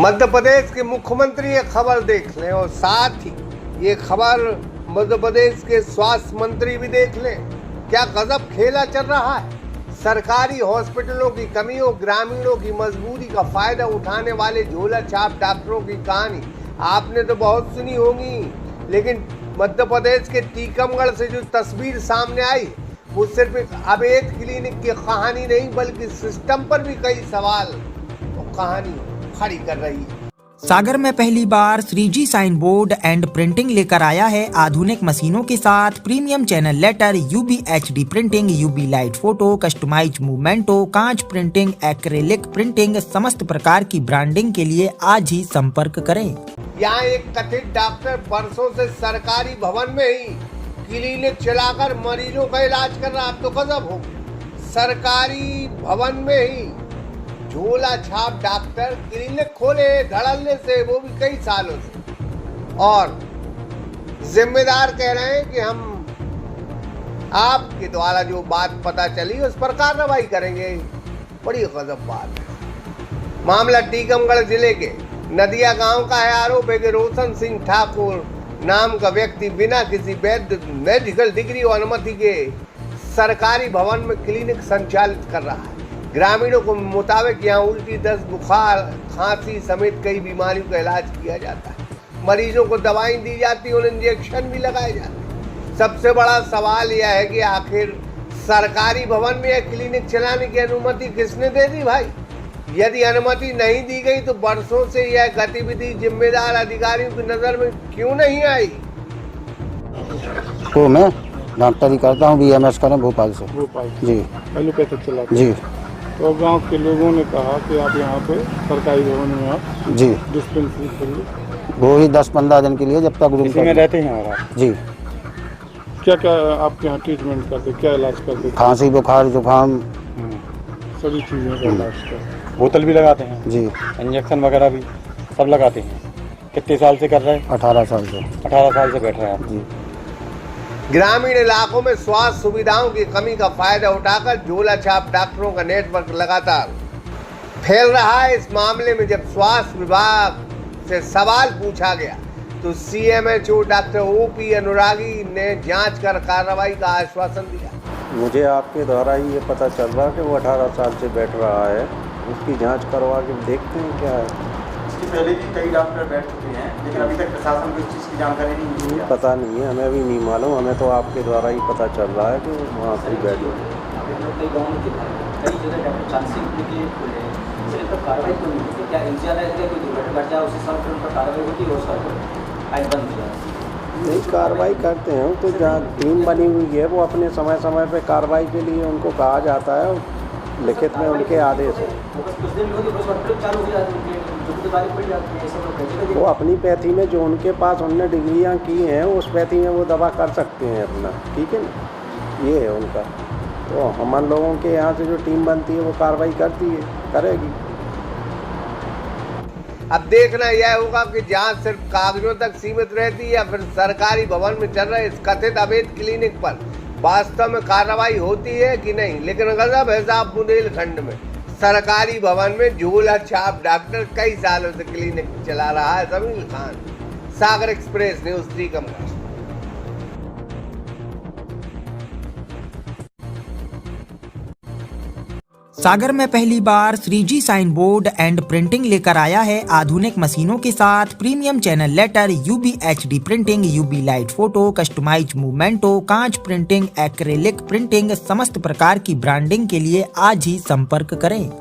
मध्य प्रदेश के मुख्यमंत्री ये खबर देख लें और साथ ही ये खबर मध्य प्रदेश के स्वास्थ्य मंत्री भी देख लें। क्या गजब खेला चल रहा है। सरकारी हॉस्पिटलों की कमियों, ग्रामीणों की मजबूरी का फायदा उठाने वाले झोला छाप डॉक्टरों की कहानी आपने तो बहुत सुनी होगी, लेकिन मध्य प्रदेश के टीकमगढ़ से जो तस्वीर सामने आई वो सिर्फ एक अवैध क्लिनिक की कहानी नहीं बल्कि सिस्टम पर भी कई सवाल और कहानी खड़ी कर रही है। सागर में पहली बार 3G sign board and printing लेकर आया है। आधुनिक मशीनों के साथ premium channel letter, UV HD printing, UV light photo, customize मूवमेंटो, कांच प्रिंटिंग, एक्रेलिक प्रिंटिंग, समस्त प्रकार की ब्रांडिंग के लिए आज ही संपर्क करें। यहाँ एक कथित डॉक्टर बरसों से सरकारी भवन में ही क्लिनिक चलाकर मरीजों का इलाज कर रहा। आप तो गजब हो, सरकारी भवन में ही झोला छाप डॉक्टर क्लिनिक खोले धड़ल्ले से, वो भी कई सालों से, और जिम्मेदार कह रहे हैं कि हम आपके द्वारा जो बात पता चली उस पर कार्रवाई करेंगे। बड़ी गजब बात है। मामला टीकमगढ़ जिले के नदिया गांव का है। आरोप है कि रोशन सिंह ठाकुर नाम का व्यक्ति बिना किसी वैध मेडिकल डिग्री और अनुमति के सरकारी भवन में क्लिनिक संचालित कर रहा है। ग्रामीणों के मुताबिक यहाँ उल्टी, दस्त, बुखार, खांसी समेत कई बीमारियों का इलाज किया जाता है। मरीजों को दवाएं दी जाती है और इंजेक्शन भी लगाए जाते हैं। सबसे बड़ा सवाल यह है कि आखिर सरकारी भवन में यह क्लिनिक चलाने की अनुमति किसने दे दी भाई? यदि अनुमति नहीं दी गई तो वर्षों से यह गतिविधि जिम्मेदार अधिकारियों की नजर में क्यों नहीं आई? तो मैं डॉक्टरी करता हूँ, BMS करें भोपाल से। जी पहले पैसे चला जी। तो गांव के लोगों ने कहा कि आप यहाँ पे सरकारी भवन में आप जी डिस्पेंसरी खोलिए। वो ही 10-15 दिन के लिए, जब तक रूम में रहते हैं और जी। क्या क्या आपके यहाँ ट्रीटमेंट करते, क्या इलाज करते? खांसी, बुखार, जुकाम, सभी चीज़ों का इलाज करते। बोतल भी लगाते हैं जी, इंजेक्शन वगैरह भी सब लगाते हैं। कितने साल से कर रहे हैं? 18 साल से। 18 साल से बैठ रहे हैं आप जी। ग्रामीण इलाकों में स्वास्थ्य सुविधाओं की कमी का फायदा उठाकर झोला छाप डॉक्टरों का नेटवर्क लगातार फैल रहा है। इस मामले में जब स्वास्थ्य विभाग से सवाल पूछा गया तो CMHO डॉक्टर OP अनुरागी ने जांच कर कार्रवाई का आश्वासन दिया। मुझे आपके द्वारा ही ये पता चल रहा कि वो 18 साल से बैठ रहा है, उसकी जांच करवा के देखते हैं क्या है। इससे पहले भी कई डॉक्टर बैठ चुके हैं, लेकिन अभी तक प्रशासन को इस चीज़ की जानकारी नहीं मिली है। पता नहीं है, हमें भी नहीं मालूम। हमें तो आपके द्वारा ही पता चल रहा है कि वहाँ से बैठ रहे हैं। नहीं, कार्रवाई करते हैं तो जहाँ टीम बनी हुई है वो अपने समय समय पे कार्रवाई के लिए उनको कहा जाता है, लिखित में उनके आदेश है। वो अपनी पैथी में जो उनके पास उनने डिग्रियां की हैं उस पैथी में वो दवा कर सकते हैं अपना, ठीक है ना, ये है उनका। तो हम लोगों के यहाँ से जो टीम बनती है वो कार्रवाई करती है, करेगी। अब देखना यह होगा कि जांच सिर्फ कागजों तक सीमित रहती है या फिर सरकारी भवन में चल रहे इस कथित अवैध क्लिनिक पर वास्तव में कार्रवाई होती है कि नहीं। लेकिन गजब है साहब, बुंदेलखंड में सरकारी भवन में झोला छाप डॉक्टर कई सालों से क्लिनिक चला रहा है। Jamil Khan, Sagar express news, Tikamgarh. सागर में पहली बार 3G sign board and printing लेकर आया है। आधुनिक मशीनों के साथ premium channel letter, UV HD printing, UV light photo, customize मूवमेंटो, कांच प्रिंटिंग, एक्रेलिक प्रिंटिंग, समस्त प्रकार की ब्रांडिंग के लिए आज ही संपर्क करें।